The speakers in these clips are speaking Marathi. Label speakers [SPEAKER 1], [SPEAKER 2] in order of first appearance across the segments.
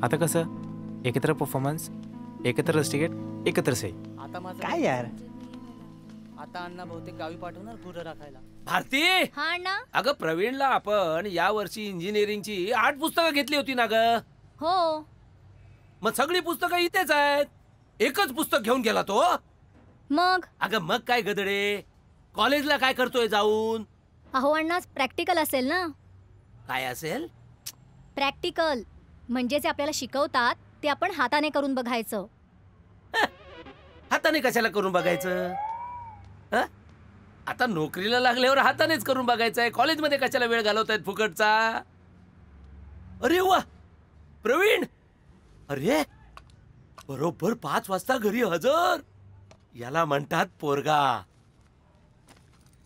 [SPEAKER 1] आता कसं एकत्र परफॉर्मन्स, एकत्र रस्टिकेट, एकत्र सही.
[SPEAKER 2] आता माझं
[SPEAKER 3] काय यार?
[SPEAKER 2] आता अण्णा बहुतेक गावी पाठवणार गुरं राखायला.
[SPEAKER 4] भारती,
[SPEAKER 5] हा अण्णा.
[SPEAKER 4] अगं प्रवीणला आपण या वर्षी इंजिनिअरिंगची 8 पुस्तकं घेतली होती ना ग.
[SPEAKER 5] हो.
[SPEAKER 4] मग सगळी पुस्तकं इथेच आहेत. एकच पुस्तक घेऊन गेला तो.
[SPEAKER 5] मग
[SPEAKER 4] अगं मग काय गदडे, कॉलेजला काय करतोय जाऊन?
[SPEAKER 5] अहो अण्णा, प्रॅक्टिकल असेल ना.
[SPEAKER 4] काय असेल?
[SPEAKER 5] प्रॅक्टिकल म्हणजे जे आपल्याला शिकवतात ते आपण हाताने करून बघायचं.
[SPEAKER 4] हाताने कशाला करून बघायचं? आता नोकरीला लागल्यावर हातानेच करून बघायचं आहे. कॉलेजमध्ये कशाला वेळ घालवतायत फुकटचा? अरे वा प्रवीण, अरे बरोबर 5 वाजता घरी हजर. याला म्हणतात पोरगा.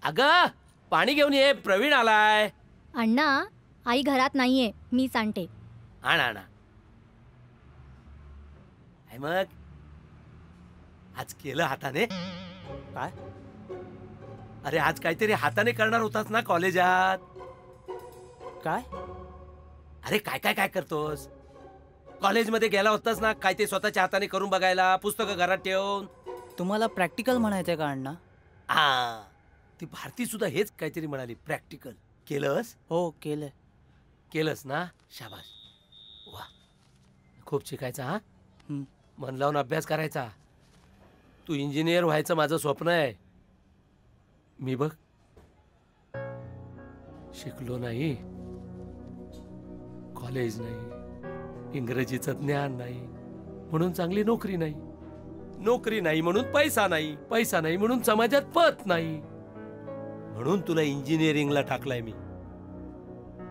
[SPEAKER 4] अगं पाणी घेऊन ये, प्रवीण आलाय.
[SPEAKER 5] अण्णा, आई घरात नाहीये, मीच आणते.
[SPEAKER 4] आणा आणा. मग आज केलं हाताने?
[SPEAKER 3] काय?
[SPEAKER 4] अरे आज काहीतरी हाताने करणार होतास ना कॉलेजात.
[SPEAKER 3] काय?
[SPEAKER 4] अरे काय काय काय करतोस? कॉलेजमध्ये गेला होतास ना, काय ते स्वतःच्या हाताने करून बघायला, पुस्तकं घरात ठेवून.
[SPEAKER 2] तुम्हाला प्रॅक्टिकल म्हणायचंय का अण्णा?
[SPEAKER 4] हा, ती भारती सुद्धा हेच काहीतरी म्हणाली, प्रॅक्टिकल. केलंस?
[SPEAKER 2] हो केलंय.
[SPEAKER 4] केलंस ना, शाबास. वा, खूप शिकायचा. हा, मन लावून अभ्यास करायचा. तू इंजिनियर व्हायचं माझं स्वप्न आहे. मी बघ शिकलो नाही, कॉलेज नाही, इंग्रजीचं ज्ञान नाही म्हणून चांगली नोकरी नाही, नोकरी नाही म्हणून पैसा नाही, पैसा नाही म्हणून समाजात पत नाही. म्हणून तुला इंजिनिअरिंगला टाकलाय मी.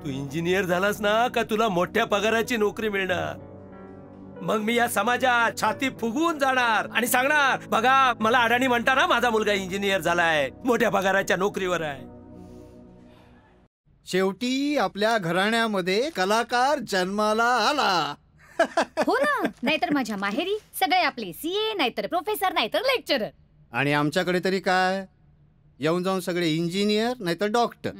[SPEAKER 4] तू इंजिनियर झालास ना का तुला मोठ्या पगाराची नोकरी मिळणार. मग मी या समाजात छाती फुगवून जाणार आणि सांगणार, बघा मला अडाणी म्हणता ना, माझा मुलगा इंजिनियर झालाय, मोठ्या पगाराच्या नोकरीवर आहे.
[SPEAKER 6] शेवटी आपल्या घराण्यामध्ये कलाकार जन्माला आला.
[SPEAKER 7] हो ना, नाहीतर माझ्या माहेरी सगळे आपले सीए, नाहीतर प्रोफेसर, नाहीतर लेक्चरर.
[SPEAKER 6] आणि आमच्याकडे तरी काय, येऊन जाऊन सगळे इंजिनियर नाहीतर डॉक्टर.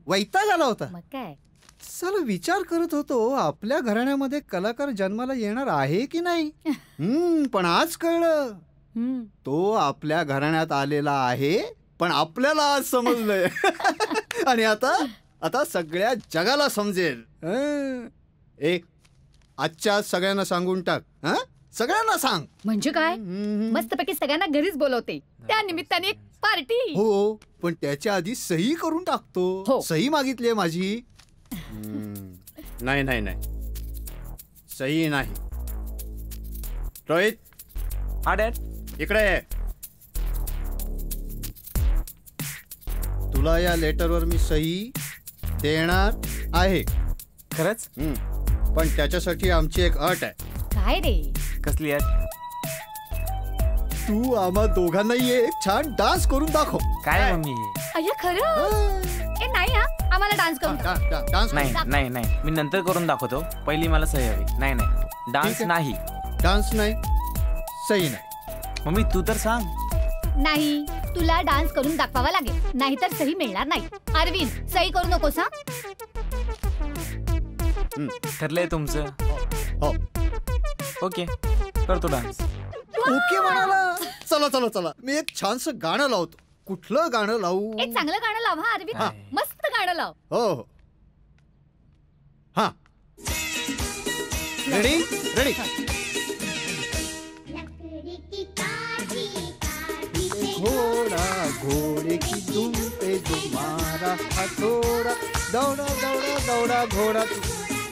[SPEAKER 6] वैताग आला होता.
[SPEAKER 7] मग काय,
[SPEAKER 6] चला विचार करत होतो आपल्या घराण्यामध्ये कलाकार जन्माला येणार आहे की नाही. पण आज कळलं तो आपल्या घराण्यात आलेला आहे, पण आपल्याला आज समजलंय. आणि आता सगळ्या जगाला समजेल. एक आजच्या सगळ्यांना सांगून टाक. सगळ्यांना सांग.
[SPEAKER 7] म्हणजे काय, मस्तपैकी सगळ्यांना घरीच बोलवते, त्या निमित्ताने एक पार्टी.
[SPEAKER 6] हो, पण त्याच्या आधी सही करून टाकतो.
[SPEAKER 7] हो.
[SPEAKER 6] सही मागितली माझी. नाही नाही नाही, सही नाही. रोहित.
[SPEAKER 1] हा डॅड.
[SPEAKER 6] इकडे ये. तुला या लेटरवर मी सही देणार आहे.
[SPEAKER 1] खरंच?
[SPEAKER 6] पण त्याच्यासाठी आमची एक अट आहे.
[SPEAKER 7] काय रे?
[SPEAKER 1] कसली अट?
[SPEAKER 6] तू आम्हा दोघांनाही एक छान डान्स करून दाखव.
[SPEAKER 1] काय मम्मी?
[SPEAKER 7] अय्या खरं? ए नाही हा, आम्हाला डान्स करून
[SPEAKER 6] डान्स
[SPEAKER 1] नाही नाही नाही, मी नंतर करून दाखवतो. पहिली मला सही हवी. नाही नाही, डान्स नाही.
[SPEAKER 6] डान्स नाही, सही नाही.
[SPEAKER 1] मम्मी तू तर सांग.
[SPEAKER 7] नाही, तुला डान्स करून दाखवावा लागेल, नाहीतर सही मिळणार नाही. अरविंद, सही करू नकोस हा.
[SPEAKER 1] ठरलंय तुमचं?
[SPEAKER 6] हो.
[SPEAKER 1] ओके, करतो डान्स.
[SPEAKER 6] ओके म्हणाला. चला चला चला, मी एक छानसं गाणं लावतो. कुठलं गाणं लावू?
[SPEAKER 7] एक चांगलं गाणं लाव हा अरविंद. मस्त गाणं लाव.
[SPEAKER 6] हो हो. हा, रेडी रेडी. घोडा घोड़े की दुम पे तुम्हारा हथौड़ा, दौड़ा दौड़ा दौड़ा घोड़ा.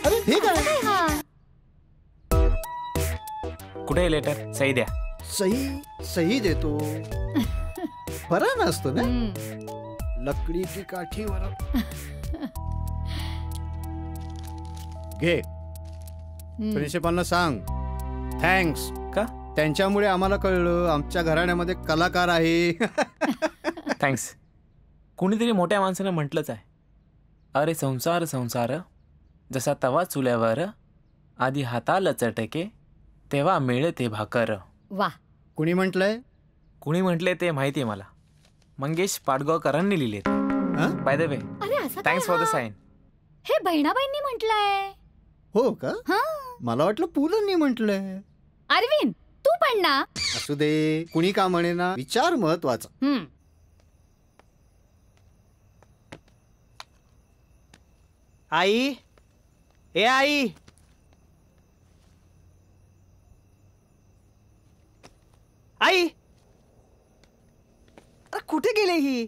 [SPEAKER 6] अरे ठीक आहे.
[SPEAKER 1] कुठे लेटर? सही द्या.
[SPEAKER 6] सही देतो. बरा नसतो ना, लकडी की काठीवर. घे, प्रिन्सिपलला सांग थँक्स.
[SPEAKER 1] का?
[SPEAKER 6] त्यांच्यामुळे आम्हाला कळलं आमच्या घराण्यामध्ये कलाकार आहे.
[SPEAKER 1] थँक्स. कुणीतरी मोठ्या माणसानं म्हटलंच आहे, अरे संसार संसार जसा तवा चुल्यावर, आधी हाताला चटके तेव्हा मिळते भाकर.
[SPEAKER 7] वा.
[SPEAKER 6] कुणी म्हटलंय?
[SPEAKER 1] कुणी म्हटले ते माहिती आहे मला. मंगेश पाडगावकरांनी लिहिले. बाय द वे,
[SPEAKER 7] अरे असं
[SPEAKER 1] थँक्स फॉर द साइन.
[SPEAKER 7] हे बहिणाबाईंनी म्हटलंय.
[SPEAKER 6] हो का? मला वाटलं पूनमनी म्हटलंय.
[SPEAKER 7] अरविंद तू पण ना.
[SPEAKER 6] असू दे, कुणी का म्हणे ना, विचार महत्वाचा.
[SPEAKER 3] आई, ए आई, आई, अरे कुठे गेले ही?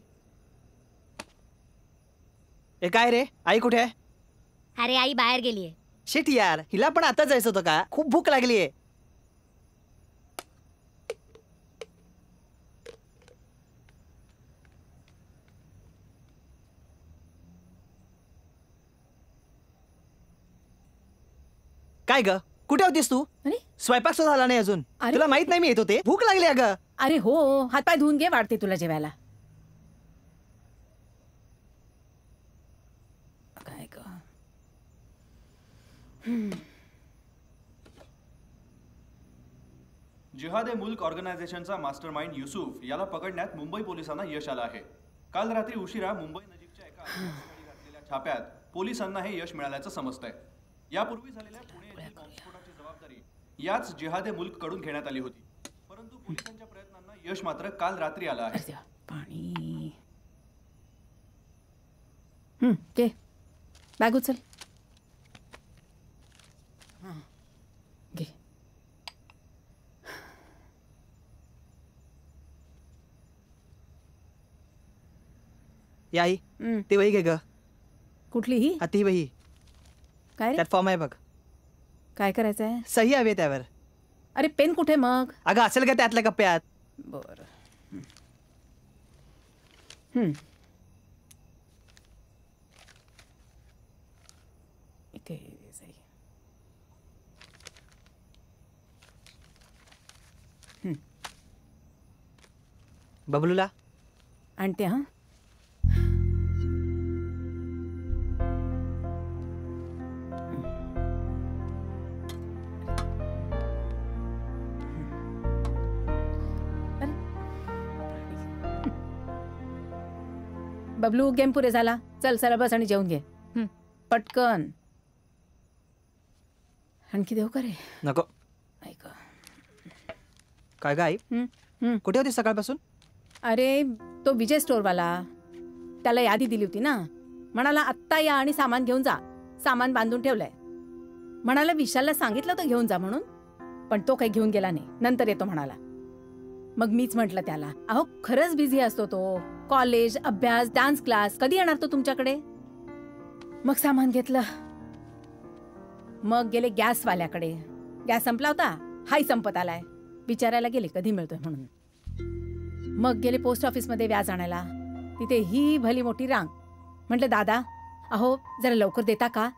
[SPEAKER 3] ए काय रे, आई कुठे आहे?
[SPEAKER 5] अरे आई बाहेर गेलीये.
[SPEAKER 3] शिट यार, हिला पण आता जायचं होतं का? खूप भूक लागलीये. काय ग, कुठे होतीस तू?
[SPEAKER 8] अरे
[SPEAKER 3] स्वयंपाक सुद्धा झाला नाही अजून.
[SPEAKER 8] अरे.
[SPEAKER 3] तुला माहित नाही मी येत होते. भूक लागली अगं.
[SPEAKER 8] अरे हो, हातपाय धुवून घे, वाढते तुला जेवायला. काय ग.
[SPEAKER 9] जिहाद ए मुल्क ऑर्गनायझेशनचा मास्टरमाइंड युसुफ याला पकडण्यात मुंबई पोलिसांना यश आलं आहे. काल रात्री उशिरा मुंबई नजीकच्या एका ठिकाणी घातलेल्या छाप्यात पोलिसांना हे यश मिळाल्याचं समजतंय. यापूर्वी झालेल्या पुणे येथील बॉम्बस्फोटाची जबाबदारी याच जिहाद ए मुल्क कडून घेण्यात आली होती. परंतु पोलिसांच्या प्रयत्नांना यश मात्र काल रात्री आलं आहे.
[SPEAKER 8] पाणी. घे बॅग उचल. घे.
[SPEAKER 3] या आई, ती वही घे ग.
[SPEAKER 8] कुठली ही?
[SPEAKER 3] हा ती वही.
[SPEAKER 8] काय रे?
[SPEAKER 3] त्यात फॉर्म आहे बघ.
[SPEAKER 8] काय करायचं आहे?
[SPEAKER 3] सही हवी आहे त्यावर.
[SPEAKER 8] अरे पेन कुठे मग?
[SPEAKER 3] अगं असेल का त्यातल्या कप्प्यात?
[SPEAKER 8] बर. इथे सही.
[SPEAKER 3] बबलूला
[SPEAKER 8] आणते हा. बबलू गेम पुरे झाला. चल सरळ बस आणि जेवून घे पटकन. आणखी देऊ का रे?
[SPEAKER 3] नको.
[SPEAKER 8] ऐक
[SPEAKER 3] काय ग आई, कुठे होती सकाळपासून?
[SPEAKER 8] अरे तो विजय स्टोअरवाला, त्याला यादी दिली होती ना. म्हणाला आत्ता या आणि सामान घेऊन जा. सामान बांधून ठेवलंय. म्हणाला विशालला सांगितलं तर घेऊन जा म्हणून, पण तो काही घेऊन गेला नाही. नंतर येतो म्हणाला. मग मीच म्हटलं त्याला, अहो खरंच बिझी असतो तो. कॉलेज, अभ्यास, डान्स क्लास, कधी येणार तो तुमच्याकडे? मग सामान घेतलं. मग गेले गॅसवाल्याकडे. गॅस संपला होता. हाही संपत आलाय. विचारायला गेले कधी मिळतोय म्हणून. मग गेले पोस्ट ऑफिसमध्ये व्याज आणायला. तिथे ही भली मोठी रांग. म्हटलं दादा अहो जरा लवकर देता का?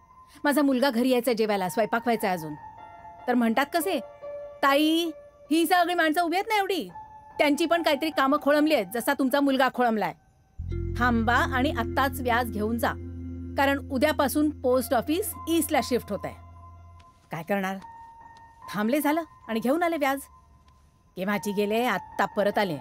[SPEAKER 8] माझा मुलगा घरी यायचा जेवायला, स्वयंपाक व्हायचा अजून. तर म्हणतात कसे, ताई ही सगळी माणसं उभी आहेत ना एवढी, त्यांची पण काहीतरी कामं खोळंबली आहेत, जसा तुमचा मुलगा खोळंबलाय. थांबा आणि आत्ताच व्याज घेऊन जा, कारण उद्यापासून पोस्ट ऑफिस ईस्टला शिफ्ट होत आहे. काय करणार? थांबले झालं आणि घेऊन आले व्याज. केव्हाची गेले, आत्ता परत आले.